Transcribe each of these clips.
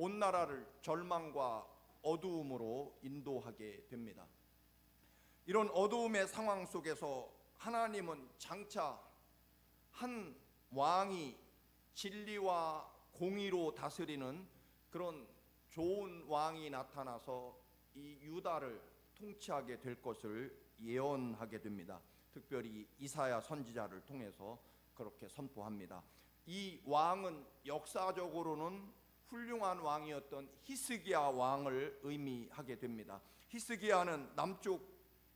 온 나라를 절망과 어두움으로 인도하게 됩니다. 이런 어두움의 상황 속에서 하나님은 장차 한 왕이 진리와 공의로 다스리는 그런 좋은 왕이 나타나서 이 유다를 통치하게 될 것을 예언하게 됩니다. 특별히 이사야 선지자를 통해서 그렇게 선포합니다. 이 왕은 역사적으로는 훌륭한 왕이었던 히스기야 왕을 의미하게 됩니다. 히스기야는 남쪽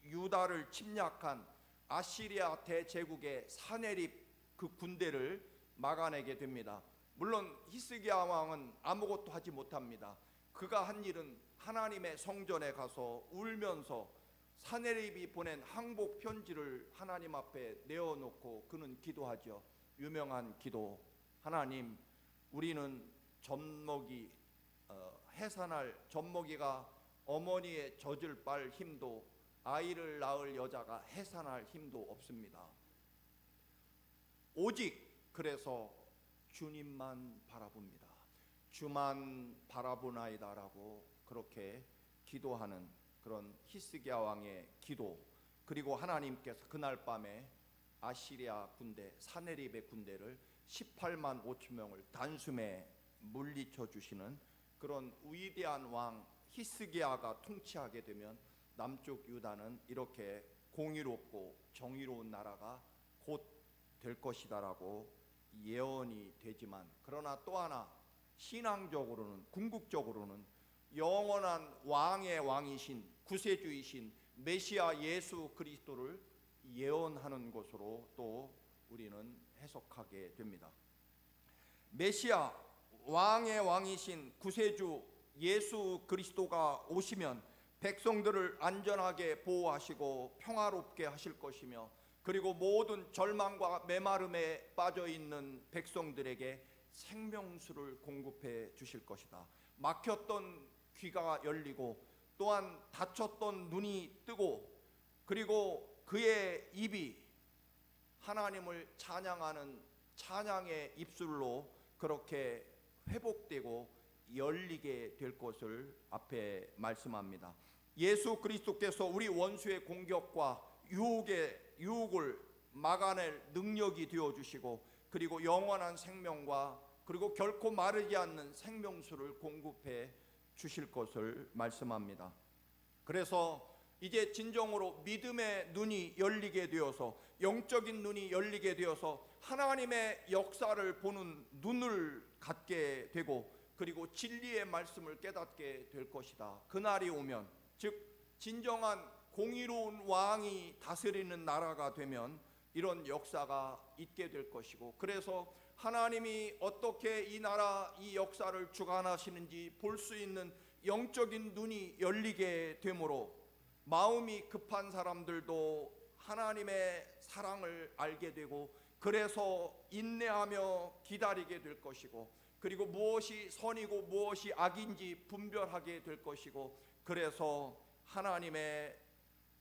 유다를 침략한 아시리아 대제국의 사네립 그 군대를 막아내게 됩니다. 물론 히스기야 왕은 아무것도 하지 못합니다. 그가 한 일은 하나님의 성전에 가서 울면서 사네립이 보낸 항복 편지를 하나님 앞에 내어놓고 그는 기도하죠. 유명한 기도. 하나님, 우리는 젖먹이 해산할 젖먹이가 어머니의 젖을 빨 힘도 아이를 낳을 여자가 해산할 힘도 없습니다. 오직 그래서 주님만 바라봅니다. 주만 바라보나이다라고 그렇게 기도하는 그런 히스기야 왕의 기도, 그리고 하나님께서 그날 밤에 아시리아 군대 사네립의 군대를 18만 5천 명을 단숨에 물리쳐 주시는 그런 위대한 왕 히스기야가 통치하게 되면 남쪽 유다는 이렇게 공의롭고 정의로운 나라가 곧 될 것이다라고 예언이 되지만, 그러나 또 하나 신앙적으로는, 궁극적으로는 영원한 왕의 왕이신 구세주이신 메시아 예수 그리스도를 예언하는 것으로 또 우리는 해석하게 됩니다. 메시아 왕의 왕이신 구세주 예수 그리스도가 오시면 백성들을 안전하게 보호하시고 평화롭게 하실 것이며, 그리고 모든 절망과 메마름에 빠져있는 백성들에게 생명수를 공급해 주실 것이다. 막혔던 귀가 열리고 또한 닫혔던 눈이 뜨고, 그리고 그의 입이 하나님을 찬양하는 찬양의 입술로 그렇게 회복되고 열리게 될 것을 앞에 말씀합니다. 예수 그리스도께서 우리 원수의 공격과 유혹을 막아낼 능력이 되어주시고, 그리고 영원한 생명과 그리고 결코 마르지 않는 생명수를 공급해 주실 것을 말씀합니다. 그래서 이제 진정으로 믿음의 눈이 열리게 되어서, 영적인 눈이 열리게 되어서 하나님의 역사를 보는 눈을 갖게 되고, 그리고 진리의 말씀을 깨닫게 될 것이다. 그날이 오면, 즉 진정한 공의로운 왕이 다스리는 나라가 되면 이런 역사가 있게 될 것이고, 그래서 하나님이 어떻게 이 나라, 이 역사를 주관하시는지 볼 수 있는 영적인 눈이 열리게 되므로 마음이 급한 사람들도 하나님의 사랑을 알게 되고, 그래서 인내하며 기다리게 될 것이고, 그리고 무엇이 선이고 무엇이 악인지 분별하게 될 것이고, 그래서 하나님의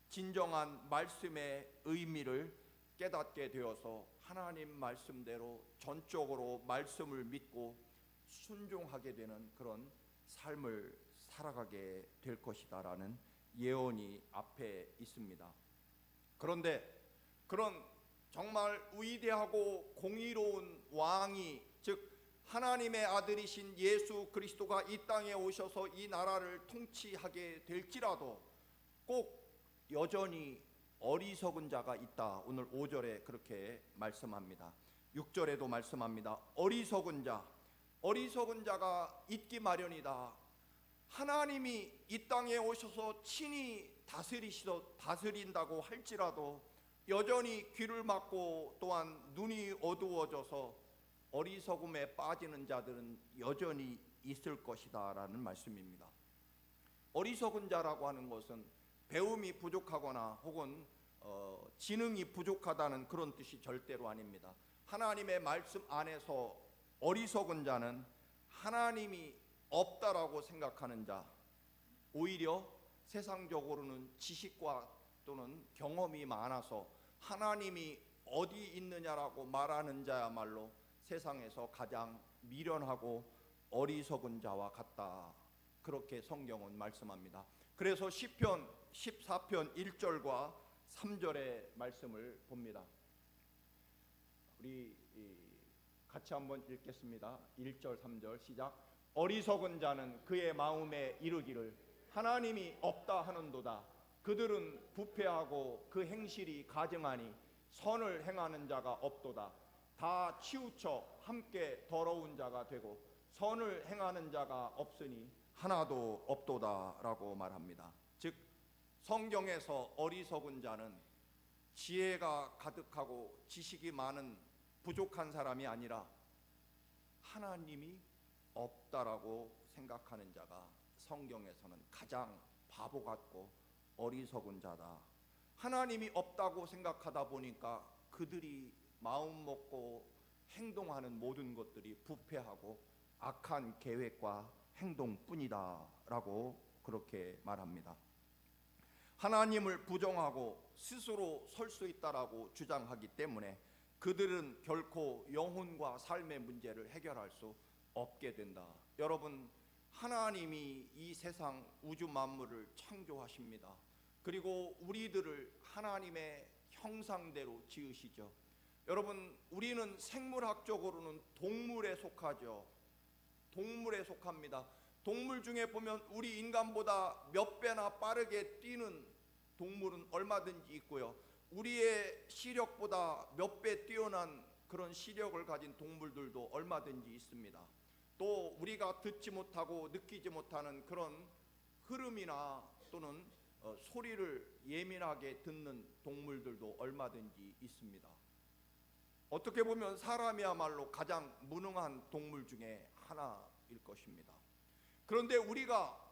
진정한 말씀의 의미를 깨닫게 되어서 하나님 말씀대로 전적으로 말씀을 믿고 순종하게 되는 그런 삶을 살아가게 될 것이다라는 예언이 앞에 있습니다. 그런데 그런 정말 위대하고 공의로운 왕이, 즉 하나님의 아들이신 예수 그리스도가 이 땅에 오셔서 이 나라를 통치하게 될지라도 꼭 여전히 어리석은 자가 있다. 오늘 5절에 그렇게 말씀합니다. 6절에도 말씀합니다. 어리석은 자가 있기 마련이다. 하나님이 이 땅에 오셔서 친히 다스린다고 할지라도 여전히 귀를 막고 또한 눈이 어두워져서 어리석음에 빠지는 자들은 여전히 있을 것이다 라는 말씀입니다. 어리석은 자라고 하는 것은 배움이 부족하거나 혹은 지능이 부족하다는 그런 뜻이 절대로 아닙니다. 하나님의 말씀 안에서 어리석은 자는 하나님이 없다라고 생각하는 자, 오히려 세상적으로는 지식과 또는 경험이 많아서 하나님이 어디 있느냐라고 말하는 자야말로 세상에서 가장 미련하고 어리석은 자와 같다. 그렇게 성경은 말씀합니다. 그래서 시편 14편 1절과 3절의 말씀을 봅니다. 우리 같이 한번 읽겠습니다. 1절 3절 시작. 어리석은 자는 그의 마음에 이르기를 하나님이 없다 하는도다. 그들은 부패하고 그 행실이 가증하니 선을 행하는 자가 없도다. 다 치우쳐 함께 더러운 자가 되고 선을 행하는 자가 없으니 하나도 없도다라고 말합니다. 즉 성경에서 어리석은 자는 지혜가 가득하고 지식이 많은 부족한 사람이 아니라 하나님이 없다라고 생각하는 자가 성경에서는 가장 바보 같고 어리석은 자다. 하나님이 없다고 생각하다 보니까 그들이 마음 먹고 행동하는 모든 것들이 부패하고 악한 계획과 행동뿐이다 라고 그렇게 말합니다. 하나님을 부정하고 스스로 설 수 있다라고 주장하기 때문에 그들은 결코 영혼과 삶의 문제를 해결할 수 없게 된다. 여러분, 하나님이 이 세상 우주 만물을 창조하십니다. 그리고 우리들을 하나님의 형상대로 지으시죠. 여러분, 우리는 생물학적으로는 동물에 속하죠. 동물에 속합니다. 동물 중에 보면 우리 인간보다 몇 배나 빠르게 뛰는 동물은 얼마든지 있고요. 우리의 시력보다 몇 배 뛰어난 그런 시력을 가진 동물들도 얼마든지 있습니다. 또 우리가 듣지 못하고 느끼지 못하는 그런 흐름이나 또는 소리를 예민하게 듣는 동물들도 얼마든지 있습니다. 어떻게 보면 사람이야말로 가장 무능한 동물 중에 하나일 것입니다. 그런데 우리가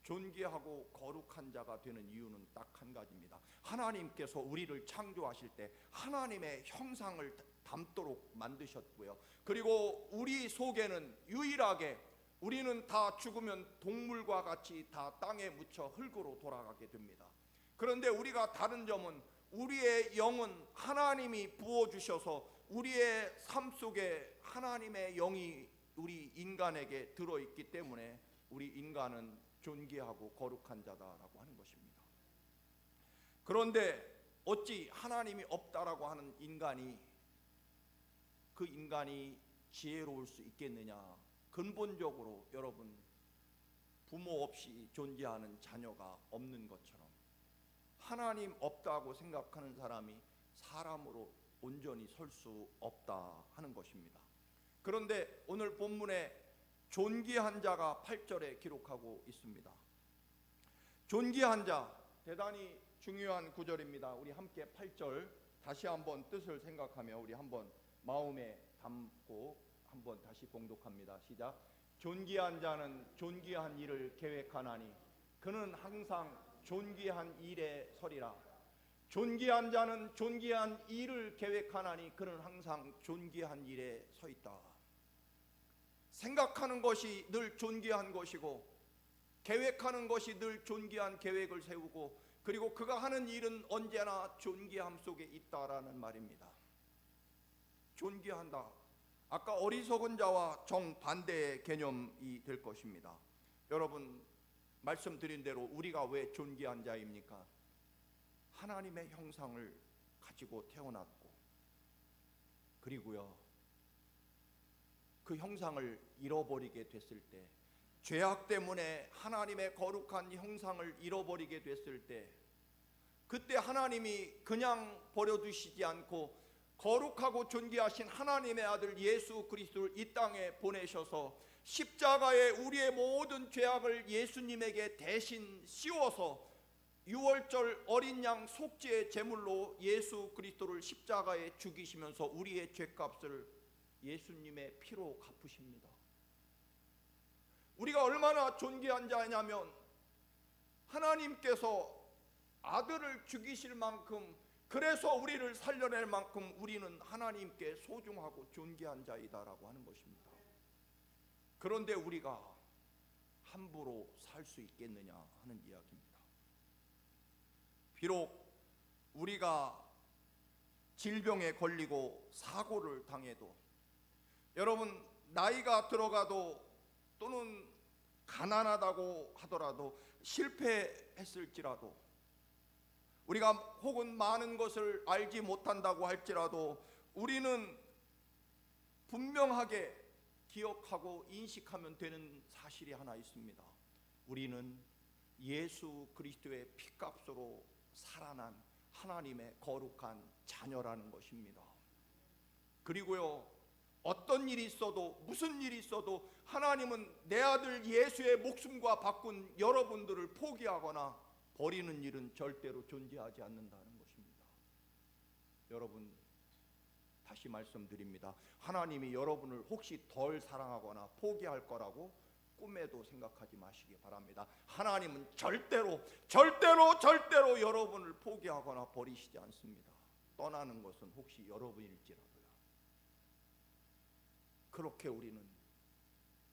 존귀하고 거룩한 자가 되는 이유는 딱 한 가지입니다. 하나님께서 우리를 창조하실 때 하나님의 형상을 담도록 만드셨고요. 그리고 우리 속에는 유일하게 우리는 다 죽으면 동물과 같이 다 땅에 묻혀 흙으로 돌아가게 됩니다. 그런데 우리가 다른 점은 우리의 영은 하나님이 부어주셔서 우리의 삶 속에 하나님의 영이 우리 인간에게 들어있기 때문에 우리 인간은 존귀하고 거룩한 자다라고 하는 것입니다. 그런데 어찌 하나님이 없다라고 하는 인간이 그 인간이 지혜로울 수 있겠느냐? 근본적으로 여러분, 부모 없이 존재하는 자녀가 없는 것처럼 하나님 없다고 생각하는 사람이 사람으로 온전히 설 수 없다 하는 것입니다. 그런데 오늘 본문에 존귀한 자가 8절에 기록하고 있습니다. 존귀한 자, 대단히 중요한 구절입니다. 우리 함께 8절 다시 한번 뜻을 생각하며 우리 한번 마음에 담고 한번 다시 봉독합니다. 시작. 존귀한 자는 존귀한 일을 계획하나니 그는 항상 존귀한 일에 서리라. 존귀한 자는 존귀한 일을 계획하나니 그는 항상 존귀한 일에 서 있다. 생각하는 것이 늘 존귀한 것이고 계획하는 것이 늘 존귀한 계획을 세우고 그리고 그가 하는 일은 언제나 존귀함 속에 있다라는 말입니다. 존귀한다. 아까 어리석은 자와 정반대의 개념이 될 것입니다. 여러분, 말씀드린 대로 우리가 왜 존귀한 자입니까? 하나님의 형상을 가지고 태어났고 그리고요 그 형상을 잃어버리게 됐을 때, 죄악 때문에 하나님의 거룩한 형상을 잃어버리게 됐을 때, 그때 하나님이 그냥 버려두시지 않고 거룩하고 존귀하신 하나님의 아들 예수 그리스도를 이 땅에 보내셔서 십자가에 우리의 모든 죄악을 예수님에게 대신 씌워서 유월절 어린 양 속죄의 제물로 예수 그리스도를 십자가에 죽이시면서 우리의 죄값을 예수님의 피로 갚으십니다. 우리가 얼마나 존귀한 자냐면 하나님께서 아들을 죽이실 만큼, 그래서 우리를 살려낼 만큼 우리는 하나님께 소중하고 존귀한 자이다라고 하는 것입니다. 그런데 우리가 함부로 살 수 있겠느냐 하는 이야기입니다. 비록 우리가 질병에 걸리고 사고를 당해도, 여러분, 나이가 들어가도 또는 가난하다고 하더라도 실패했을지라도 우리가 혹은 많은 것을 알지 못한다고 할지라도 우리는 분명하게 기억하고 인식하면 되는 사실이 하나 있습니다. 우리는 예수 그리스도의 피값으로 살아난 하나님의 거룩한 자녀라는 것입니다. 그리고요, 어떤 일이 있어도 무슨 일이 있어도 하나님은 내 아들 예수의 목숨과 바꾼 여러분들을 포기하거나 버리는 일은 절대로 존재하지 않는다는 것입니다. 여러분, 다시 말씀드립니다. 하나님이 여러분을 혹시 덜 사랑하거나 포기할 거라고 꿈에도 생각하지 마시기 바랍니다. 하나님은 절대로 여러분을 포기하거나 버리시지 않습니다. 떠나는 것은 혹시 여러분일지라도요. 그렇게 우리는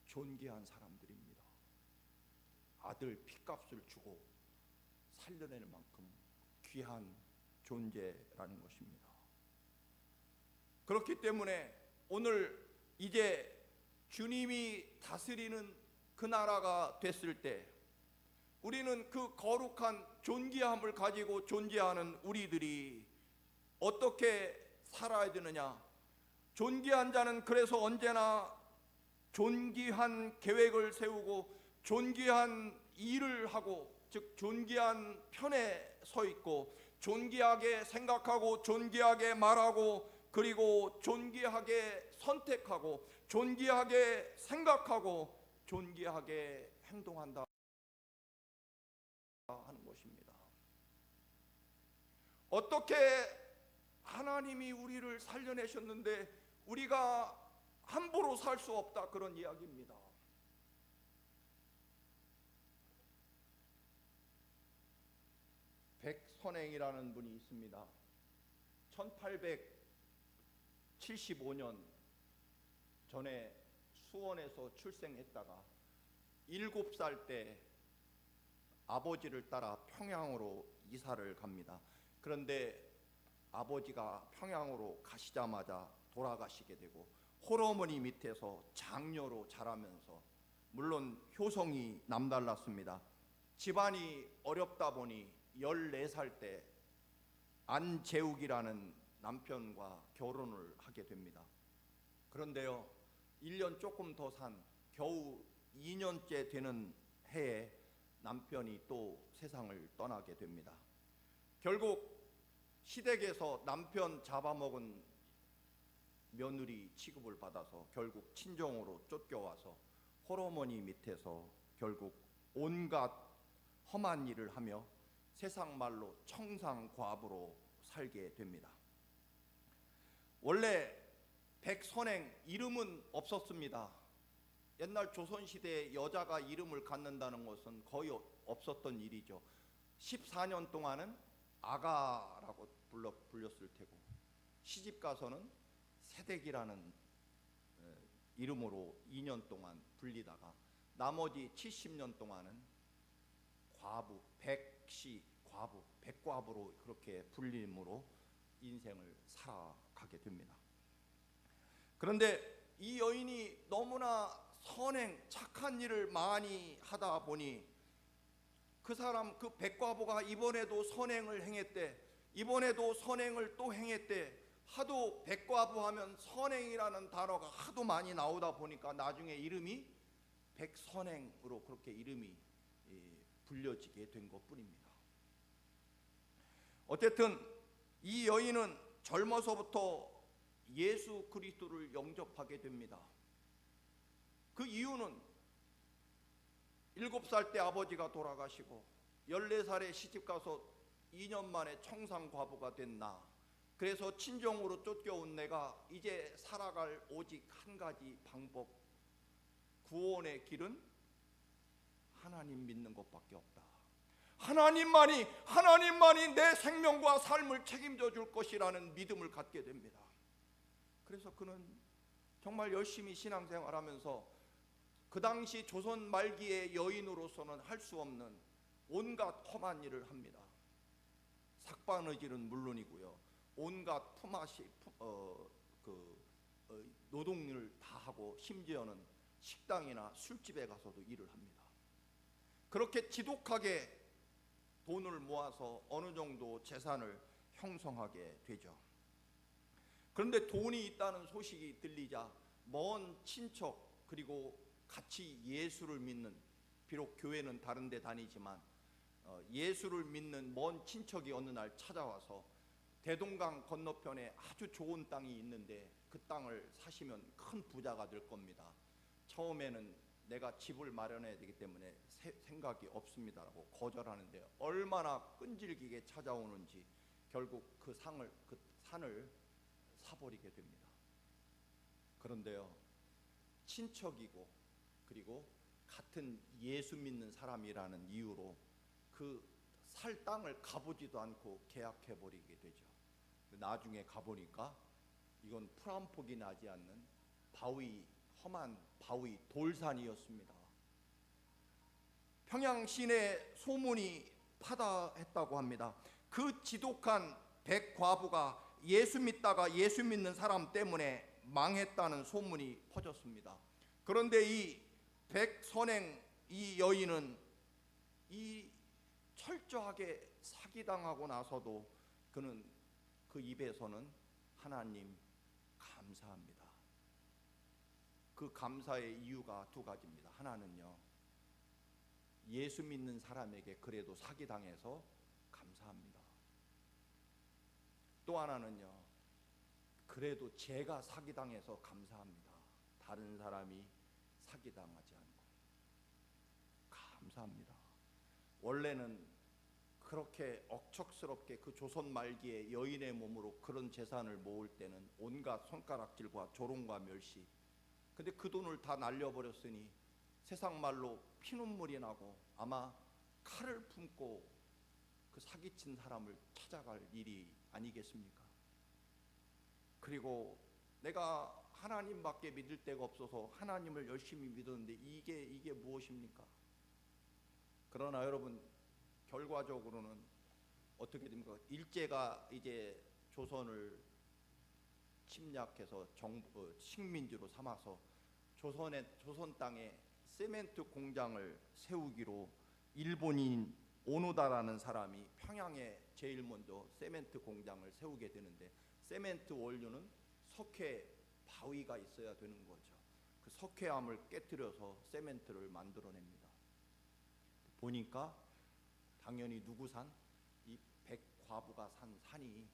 존귀한 사람들입니다. 아들 피값을 주고 살려낼 만큼 귀한 존재라는 것입니다. 그렇기 때문에 오늘 이제 주님이 다스리는 그 나라가 됐을 때 우리는 그 거룩한 존귀함을 가지고 존재하는 우리들이 어떻게 살아야 되느냐? 존귀한 자는 그래서 언제나 존귀한 계획을 세우고 존귀한 일을 하고, 즉 존귀한 편에 서 있고 존귀하게 생각하고 존귀하게 말하고 그리고 존귀하게 선택하고 존귀하게 생각하고 존귀하게 행동한다 하는 것입니다. 어떻게 하나님이 우리를 살려내셨는데 우리가 함부로 살 수 없다, 그런 이야기입니다. 백선행이라는 분이 있습니다. 1875년 전에 수원에서 출생했다가 7살 때 아버지를 따라 평양으로 이사를 갑니다. 그런데 아버지가 평양으로 가시자마자 돌아가시게 되고 홀어머니 밑에서 장녀로 자라면서, 물론 효성이 남달랐습니다. 집안이 어렵다 보니 14살 때 안재욱이라는 남편과 결혼을 하게 됩니다. 그런데요, 1년 조금 더 산 겨우 2년째 되는 해에 남편이 또 세상을 떠나게 됩니다. 결국 시댁에서 남편 잡아먹은 며느리 취급을 받아서 결국 친정으로 쫓겨와서 홀어머니 밑에서 결국 온갖 험한 일을 하며 세상 말로 청상과부로 살게 됩니다. 원래 백선행 이름은 없었습니다. 옛날 조선시대에 여자가 이름을 갖는다는 것은 거의 없었던 일이죠. 14년 동안은 아가라고 불렸을 테고 시집가서는 새댁이라는 이름으로 2년 동안 불리다가 나머지 70년 동안은 과부, 백시 과부, 백과부로 그렇게 불림으로 인생을 살아가게 됩니다. 그런데 이 여인이 너무나 선행, 착한 일을 많이 하다 보니 그 사람, 그 백과부가 이번에도 선행을 행했대. 이번에도 선행을 또 행했대. 하도 백과부 하면 선행이라는 단어가 하도 많이 나오다 보니까 나중에 이름이 백선행으로 그렇게 이름이 불려지게 된 것뿐입니다. 어쨌든 이 여인은 젊어서부터 예수 그리스도를 영접하게 됩니다. 그 이유는 7살 때 아버지가 돌아가시고 14살에 시집가서 2년 만에 청상과부가 된 나, 그래서 친정으로 쫓겨온 내가 이제 살아갈 오직 한 가지 방법, 구원의 길은 하나님 믿는 것밖에 없다. 하나님만이 내 생명과 삶을 책임져 줄 것이라는 믿음을 갖게 됩니다. 그래서 그는 정말 열심히 신앙생활하면서 그 당시 조선 말기의 여인으로서는 할 수 없는 온갖 험한 일을 합니다. 삭바느질은 물론이고요, 온갖 품앗이, 노동을 다 하고 심지어는 식당이나 술집에 가서도 일을 합니다. 그렇게 지독하게 돈을 모아서 어느 정도 재산을 형성하게 되죠. 그런데 돈이 있다는 소식이 들리자 먼 친척, 그리고 같이 예수를 믿는, 비록 교회는 다른 데 다니지만 예수를 믿는 먼 친척이 어느 날 찾아와서 대동강 건너편에 아주 좋은 땅이 있는데 그 땅을 사시면 큰 부자가 될 겁니다. 처음에는 내가 집을 마련해야 되기 때문에 생각이 없습니다라고 거절하는데 얼마나 끈질기게 찾아오는지 결국 그 산을 사버리게 됩니다. 그런데요, 친척이고 그리고 같은 예수 믿는 사람이라는 이유로 그 살 땅을 가보지도 않고 계약해버리게 되죠. 나중에 가보니까 이건 풀 한 폭이 나지 않는 험한 바위 돌산이었습니다. 평양 시내 소문이 파다했다고 합니다. 그 지독한 백과부가 예수 믿다가 예수 믿는 사람 때문에 망했다는 소문이 퍼졌습니다. 그런데 이 백선행 이 여인은 이 철저하게 사기당하고 나서도 그는 그 입에서는 하나님 감사합니다. 그 감사의 이유가 두 가지입니다. 하나는요, 예수 믿는 사람에게 그래도 사기당해서 감사합니다. 또 하나는요, 그래도 제가 사기당해서 감사합니다. 다른 사람이 사기당하지 않고 감사합니다. 원래는 그렇게 억척스럽게 그 조선 말기에 여인의 몸으로 그런 재산을 모을 때는 온갖 손가락질과 조롱과 멸시, 근데 그 돈을 다 날려버렸으니 세상 말로 피눈물이 나고 아마 칼을 품고 그 사기친 사람을 찾아갈 일이 아니겠습니까? 그리고 내가 하나님밖에 믿을 데가 없어서 하나님을 열심히 믿었는데 이게 무엇입니까? 그러나 여러분, 결과적으로는 어떻게 됩니까? 일제가 이제 조선을 침략해서 식민지로 삼아서 조선 땅에 세멘트 공장을 세우기로 일본인 오노다라는 사람이 평양에 제일 먼저 세멘트 공장을 세우게 되는데, 세멘트 원료는 석회 바위가 있어야 되는 거죠. 그 석회암을 깨뜨려서 세멘트를 만들어냅니다. 보니까 당연히 누구 산? 이 백과부가 산 산이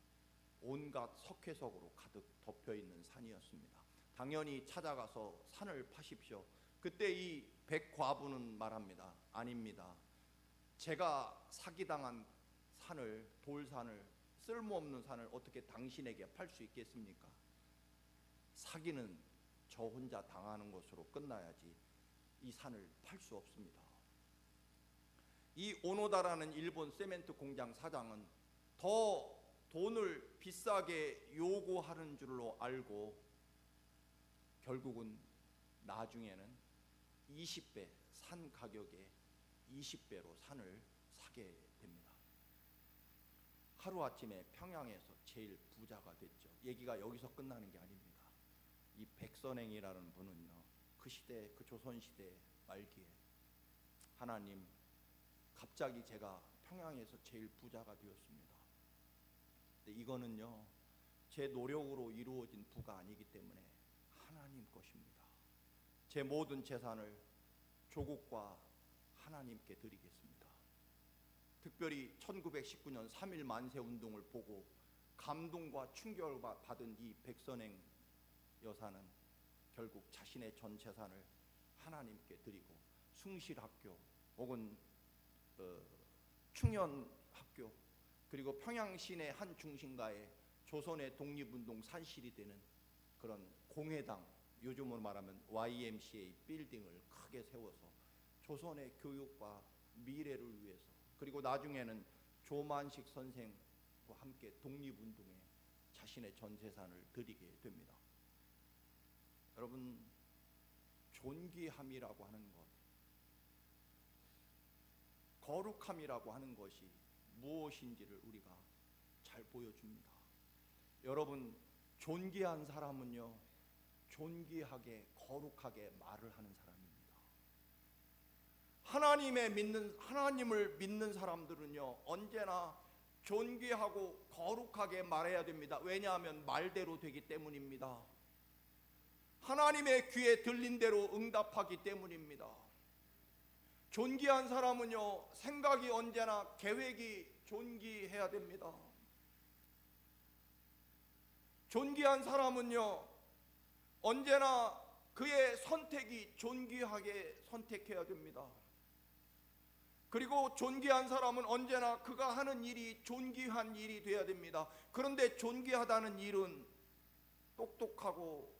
온갖 석회석으로 가득 덮여있는 산이었습니다. 당연히 찾아가서 산을 파십시오. 그때 이 백과부는 말합니다. 아닙니다. 제가 사기당한 산을, 돌산을, 쓸모없는 산을 어떻게 당신에게 팔 수 있겠습니까? 사기는 저 혼자 당하는 것으로 끝나야지 이 산을 팔 수 없습니다. 이 오노다라는 일본 세멘트 공장 사장은 더 돈을 비싸게 요구하는 줄로 알고 결국은 나중에는 20배, 산 가격의 20배로 산을 사게 됩니다. 하루아침에 평양에서 제일 부자가 됐죠. 얘기가 여기서 끝나는 게 아닙니다. 이 백선행이라는 분은요, 그 시대, 그 조선시대 말기에 하나님, 갑자기 제가 평양에서 제일 부자가 되었습니다. 근데 이거는요, 제 노력으로 이루어진 부가 아니기 때문에 하나님 것입니다. 제 모든 재산을 조국과 하나님께 드리겠습니다. 특별히 1919년 3.1 만세 운동을 보고 감동과 충격을 받은 이 백선행 여사는 결국 자신의 전 재산을 하나님께 드리고 숭실학교 혹은 충현학교, 그리고 평양 시내 한 중심가에 조선의 독립운동 산실이 되는 그런 공회당, 요즘으로 말하면 YMCA 빌딩을 크게 세워서 조선의 교육과 미래를 위해서, 그리고 나중에는 조만식 선생과 함께 독립운동에 자신의 전 재산을 드리게 됩니다. 여러분, 존귀함이라고 하는 것, 거룩함이라고 하는 것이 무엇인지를 우리가 잘 보여줍니다. 여러분, 존귀한 사람은요, 존귀하게 거룩하게 말을 하는 사람입니다. 하나님을 믿는 사람들은요, 언제나 존귀하고 거룩하게 말해야 됩니다. 왜냐하면 말대로 되기 때문입니다. 하나님의 귀에 들린 대로 응답하기 때문입니다. 존귀한 사람은요, 생각이 언제나 계획이 존귀해야 됩니다. 존귀한 사람은요, 언제나 그의 선택이 존귀하게 선택해야 됩니다. 그리고 존귀한 사람은 언제나 그가 하는 일이 존귀한 일이 되어야 됩니다. 그런데 존귀하다는 일은 똑똑하고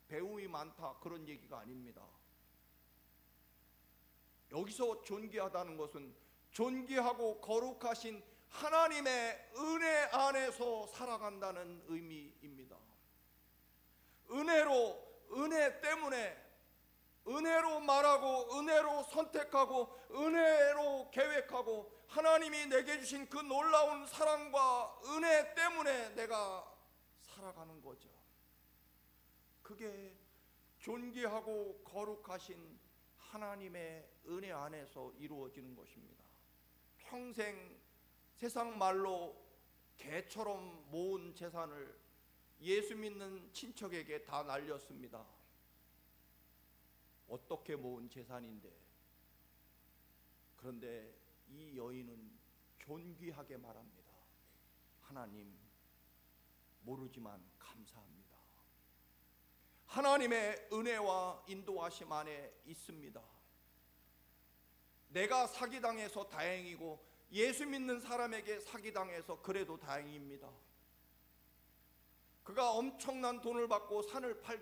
배움이 많다, 그런 얘기가 아닙니다. 여기서 존귀하다는 것은 존귀하고 거룩하신 하나님의 은혜 안에서 살아간다는 의미입니다. 은혜 때문에 은혜로 말하고 은혜로 선택하고 은혜로 계획하고 하나님이 내게 주신 그 놀라운 사랑과 은혜 때문에 내가 살아가는 거죠. 그게 존귀하고 거룩하신 하나님의 은혜 안에서 이루어지는 것입니다. 평생 세상 말로 개처럼 모은 재산을 예수 믿는 친척에게 다 날렸습니다. 어떻게 모은 재산인데. 그런데 이 여인은 존귀하게 말합니다. 하나님, 모르지만 감사합니다. 하나님의 은혜와 인도하심 안에 있습니다. 내가 사기당해서 다행이고 예수 믿는 사람에게 사기당해서 그래도 다행입니다. 그가 엄청난 돈을 받고 산을 팔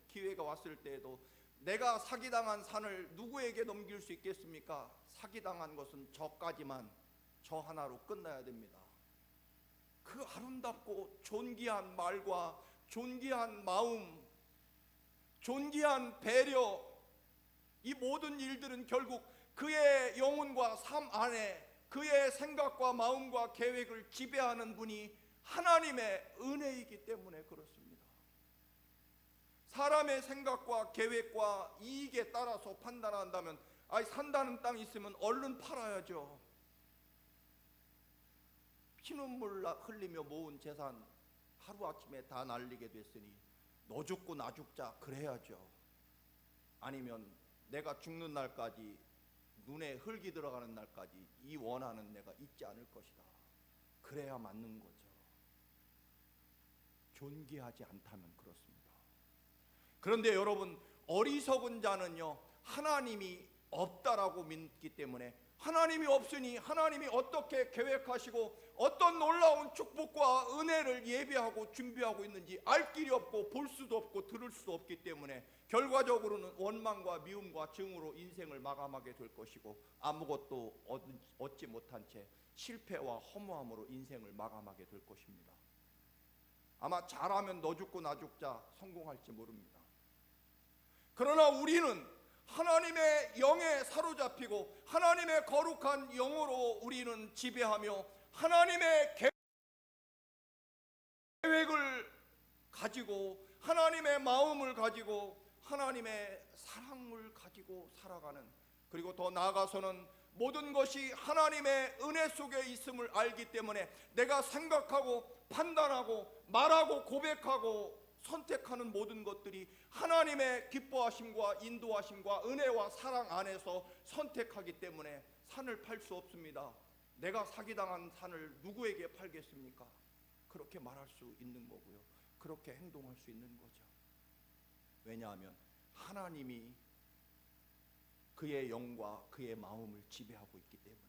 기회가 왔을 때에도 내가 사기당한 산을 누구에게 넘길 수 있겠습니까? 사기당한 것은 저까지만, 저 하나로 끝나야 됩니다. 그 아름답고 존귀한 말과 존귀한 마음, 존귀한 배려, 이 모든 일들은 결국 그의 영혼과 삶 안에 그의 생각과 마음과 계획을 지배하는 분이 하나님의 은혜이기 때문에 그렇습니다. 사람의 생각과 계획과 이익에 따라서 판단한다면, 산다는 땅이 있으면 얼른 팔아야죠. 피눈물 흘리며 모은 재산 하루아침에 다 날리게 됐으니 너 죽고 나 죽자 그래야죠. 아니면 내가 죽는 날까지, 눈에 흙이 들어가는 날까지 이 원한은 내가 잊지 않을 것이다, 그래야 맞는 거죠. 존귀하지 않다면 그렇습니다. 그런데 여러분, 어리석은 자는요, 하나님이 없다라고 믿기 때문에, 하나님이 없으니 하나님이 어떻게 계획하시고 어떤 놀라운 축복과 은혜를 예비하고 준비하고 있는지 알 길이 없고 볼 수도 없고 들을 수도 없기 때문에 결과적으로는 원망과 미움과 증오로 인생을 마감하게 될 것이고, 아무것도 얻지 못한 채 실패와 허무함으로 인생을 마감하게 될 것입니다. 아마 잘하면 너 죽고 나 죽자 성공할지 모릅니다. 그러나 우리는 하나님의 영에 사로잡히고 하나님의 거룩한 영으로 우리는 지배하며 하나님의 계획을 가지고 하나님의 마음을 가지고 하나님의 사랑을 가지고 살아가는, 그리고 더 나아가서는 모든 것이 하나님의 은혜 속에 있음을 알기 때문에 내가 생각하고 판단하고 말하고 고백하고 선택하는 모든 것들이 하나님의 기뻐하심과 인도하심과 은혜와 사랑 안에서 선택하기 때문에 산을 팔 수 없습니다. 내가 사기당한 산을 누구에게 팔겠습니까? 그렇게 말할 수 있는 거고요, 그렇게 행동할 수 있는 거죠. 왜냐하면 하나님이 그의 영과 그의 마음을 지배하고 있기 때문에.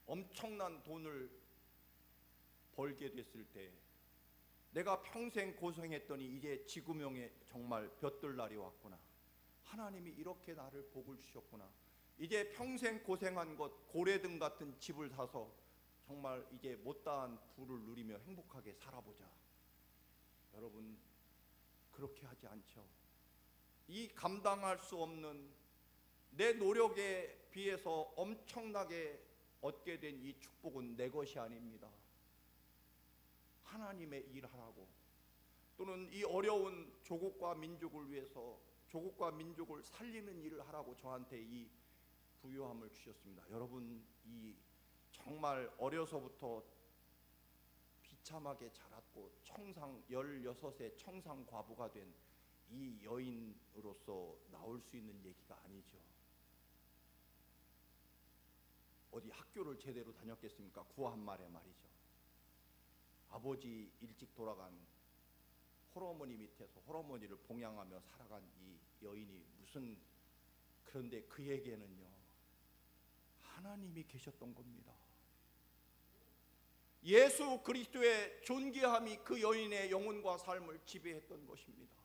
엄청난 돈을 벌게 됐을 때 내가 평생 고생했더니 이제 지구명에 정말 볕들 날이 왔구나, 하나님이 이렇게 나를 복을 주셨구나, 이제 평생 고생한 것 고래등 같은 집을 사서 정말 이제 못다한 부를 누리며 행복하게 살아보자. 여러분, 그렇게 하지 않죠. 이 감당할 수 없는 내 노력에 비해서 엄청나게 얻게 된 이 축복은 내 것이 아닙니다. 하나님의 일하라고, 또는 이 어려운 조국과 민족을 위해서 조국과 민족을 살리는 일을 하라고 저한테 이 부요함을 주셨습니다. 여러분, 이 정말 어려서부터 비참하게 자랐고 청상 16의 청상 과부가 된 이 여인으로서 나올 수 있는 얘기가 아니죠. 어디 학교를 제대로 다녔겠습니까? 구한 말에 말이죠. 아버지 일찍 돌아간 홀어머니 밑에서 홀어머니를 봉양하며 살아간 이 여인이 무슨, 그런데 그에게는요 하나님이 계셨던 겁니다. 예수 그리스도의 존귀함이 그 여인의 영혼과 삶을 지배했던 것입니다.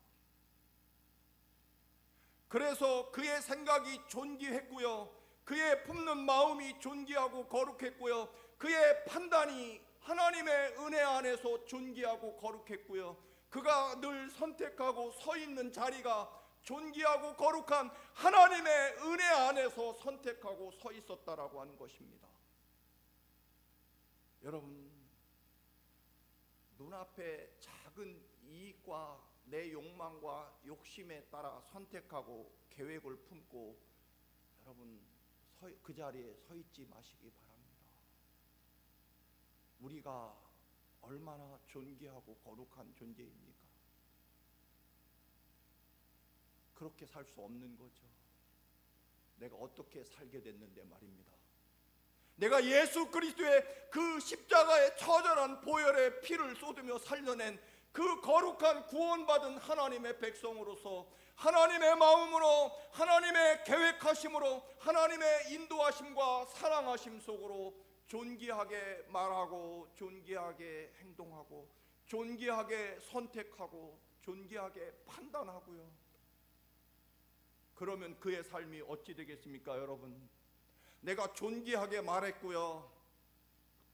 그래서 그의 생각이 존귀했고요, 그의 품는 마음이 존귀하고 거룩했고요, 그의 판단이 하나님의 은혜 안에서 존귀하고 거룩했고요, 그가 늘 선택하고 서 있는 자리가 존귀하고 거룩한 하나님의 은혜 안에서 선택하고 서 있었다라고 하는 것입니다. 여러분, 눈앞에 작은 이익과 내 욕망과 욕심에 따라 선택하고 계획을 품고 여러분 그 자리에 서 있지 마시기 바랍니다. 우리가 얼마나 존귀하고 거룩한 존재입니까? 그렇게 살 수 없는 거죠. 내가 어떻게 살게 됐는데 말입니다. 내가 예수 그리스도의 그 십자가의 처절한 보혈의 피를 쏟으며 살려낸 그 거룩한 구원받은 하나님의 백성으로서 하나님의 마음으로, 하나님의 계획하심으로, 하나님의 인도하심과 사랑하심 속으로 존귀하게 말하고, 존귀하게 행동하고, 존귀하게 선택하고, 존귀하게 판단하고요. 그러면 그의 삶이 어찌 되겠습니까, 여러분? 내가 존귀하게 말했고요,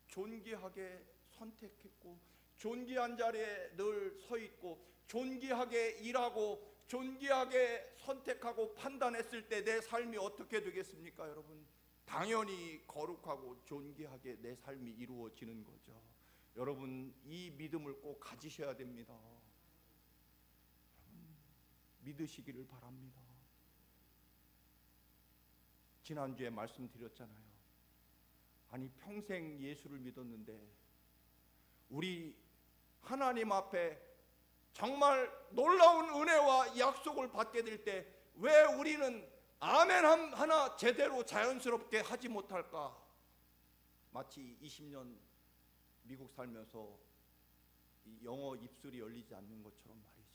존귀하게 선택했고, 존귀한 자리에 늘 서 있고, 존귀하게 일하고, 존귀하게 선택하고 판단했을 때 내 삶이 어떻게 되겠습니까, 여러분? 당연히 거룩하고 존귀하게 내 삶이 이루어지는 거죠. 여러분, 이 믿음을 꼭 가지셔야 됩니다. 믿으시기를 바랍니다. 지난주에 말씀드렸잖아요. 아니, 평생 예수를 믿었는데 우리 하나님 앞에 정말 놀라운 은혜와 약속을 받게 될 때 왜 우리는 아멘 하나 제대로 자연스럽게 하지 못할까? 마치 20년 미국 살면서 이 영어 입술이 열리지 않는 것처럼 말이죠.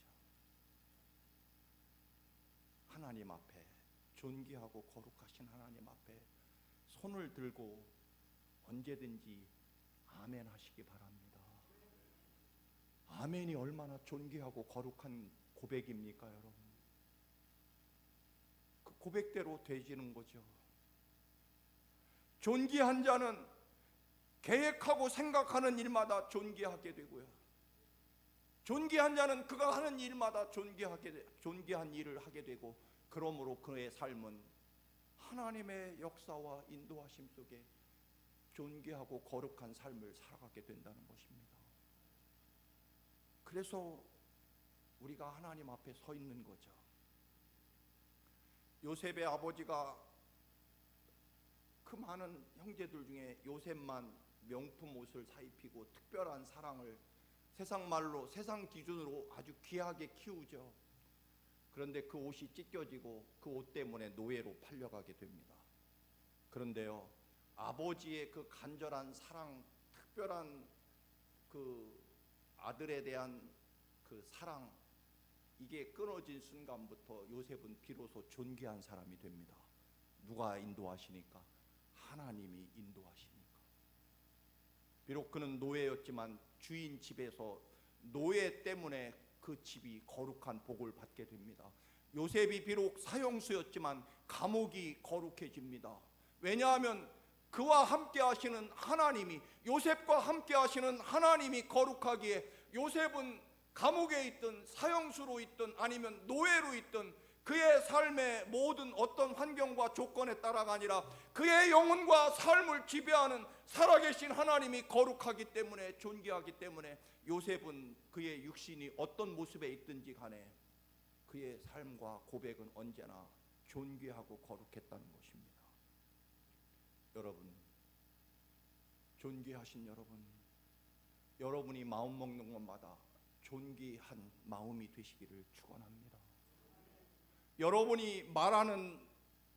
하나님 앞에, 존귀하고 거룩하신 하나님 앞에 손을 들고 언제든지 아멘 하시기 바랍니다. 아멘이 얼마나 존귀하고 거룩한 고백입니까, 여러분? 그 고백대로 되지는 거죠. 존귀한 자는 계획하고 생각하는 일마다 존귀하게 되고요, 존귀한 자는 그가 하는 일마다 존귀한 일을 하게 되고, 그러므로 그의 삶은 하나님의 역사와 인도하심 속에 존귀하고 거룩한 삶을 살아가게 된다는 것입니다. 그래서 우리가 하나님 앞에 서 있는 거죠. 요셉의 아버지가 그 많은 형제들 중에 요셉만 명품 옷을 사입히고 특별한 사랑을, 세상 말로, 세상 기준으로 아주 귀하게 키우죠. 그런데 그 옷이 찢겨지고 그 옷 때문에 노예로 팔려가게 됩니다. 그런데요, 아버지의 그 간절한 사랑, 특별한 그 아들에 대한 그 사랑, 이게 끊어진 순간부터 요셉은 비로소 존귀한 사람이 됩니다. 누가 인도하시니까? 하나님이 인도하시니까. 비록 그는 노예였지만 주인 집에서 노예 때문에 그 집이 거룩한 복을 받게 됩니다. 요셉이 비록 사형수였지만 감옥이 거룩해집니다. 왜냐하면 그와 함께 하시는 하나님이, 요셉과 함께 하시는 하나님이 거룩하기에 요셉은 감옥에 있든 사형수로 있든 아니면 노예로 있든 그의 삶의 모든 어떤 환경과 조건에 따라가 아니라 그의 영혼과 삶을 지배하는 살아계신 하나님이 거룩하기 때문에, 존귀하기 때문에 요셉은 그의 육신이 어떤 모습에 있든지 간에 그의 삶과 고백은 언제나 존귀하고 거룩했다는 것입니다. 여러분, 존귀하신 여러분, 여러분이 마음 먹는 것마다 존귀한 마음이 되시기를 축원합니다. 여러분이 말하는,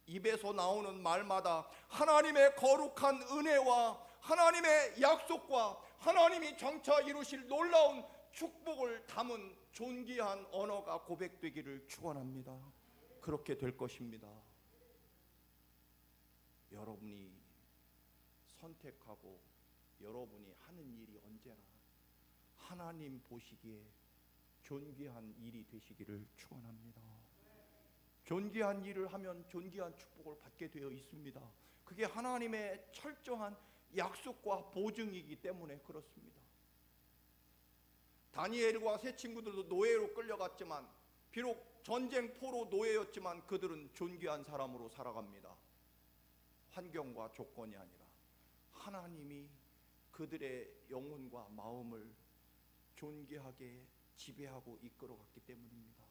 입에서 나오는 말마다 하나님의 거룩한 은혜와 하나님의 약속과 하나님이 장차 이루실 놀라운 축복을 담은 존귀한 언어가 고백되기를 축원합니다. 그렇게 될 것입니다. 여러분이 선택하고 여러분이 하는 일이 언제나 하나님 보시기에 존귀한 일이 되시기를 축원합니다. 존귀한 일을 하면 존귀한 축복을 받게 되어 있습니다. 그게 하나님의 철저한 약속과 보증이기 때문에 그렇습니다. 다니엘과 세 친구들도 노예로 끌려갔지만, 비록 전쟁포로 노예였지만 그들은 존귀한 사람으로 살아갑니다. 환경과 조건이 아니라 하나님이 그들의 영혼과 마음을 존귀하게 지배하고 이끌어갔기 때문입니다.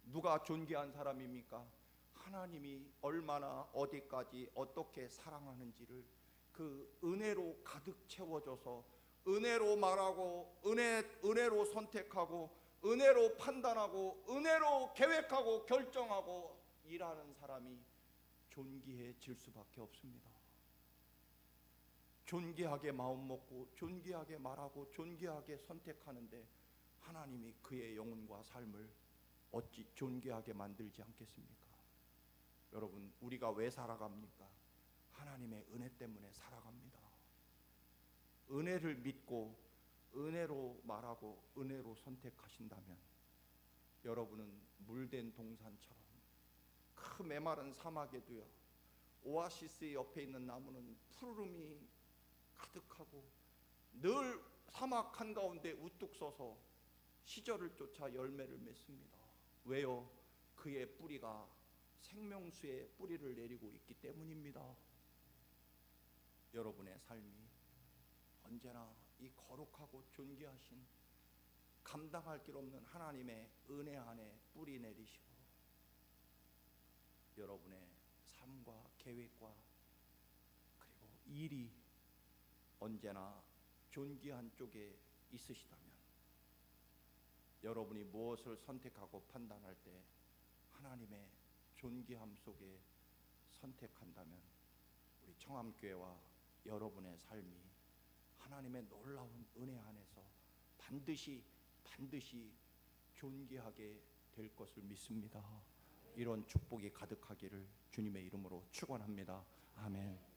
누가 존귀한 사람입니까? 하나님이 얼마나 어디까지 어떻게 사랑하는지를 그 은혜로 가득 채워줘서 은혜로 말하고 은혜로 선택하고 은혜로 판단하고 은혜로 계획하고 결정하고 일하는 사람이 존귀해질 수밖에 없습니다. 존귀하게 마음 먹고 존귀하게 말하고 존귀하게 선택하는데 하나님이 그의 영혼과 삶을 어찌 존귀하게 만들지 않겠습니까? 여러분, 우리가 왜 살아갑니까? 하나님의 은혜 때문에 살아갑니다. 은혜를 믿고 은혜로 말하고 은혜로 선택하신다면 여러분은 물된 동산처럼 그 메마른 사막에도요, 오아시스 옆에 있는 나무는 푸르름이 가득하고 늘 사막 한가운데 우뚝 서서 시절을 쫓아 열매를 맺습니다. 왜요? 그의 뿌리가 생명수의 뿌리를 내리고 있기 때문입니다. 여러분의 삶이 언제나 이 거룩하고 존귀하신 감당할 길 없는 하나님의 은혜 안에 뿌리 내리시고 여러분의 삶과 계획과 그리고 일이 언제나 존귀한 쪽에 있으시다면, 여러분이 무엇을 선택하고 판단할 때 하나님의 존귀함 속에 선택한다면 우리 청암교회와 여러분의 삶이 하나님의 놀라운 은혜 안에서 반드시 존귀하게 될 것을 믿습니다. 이런 축복이 가득하기를 주님의 이름으로 축원합니다. 아멘.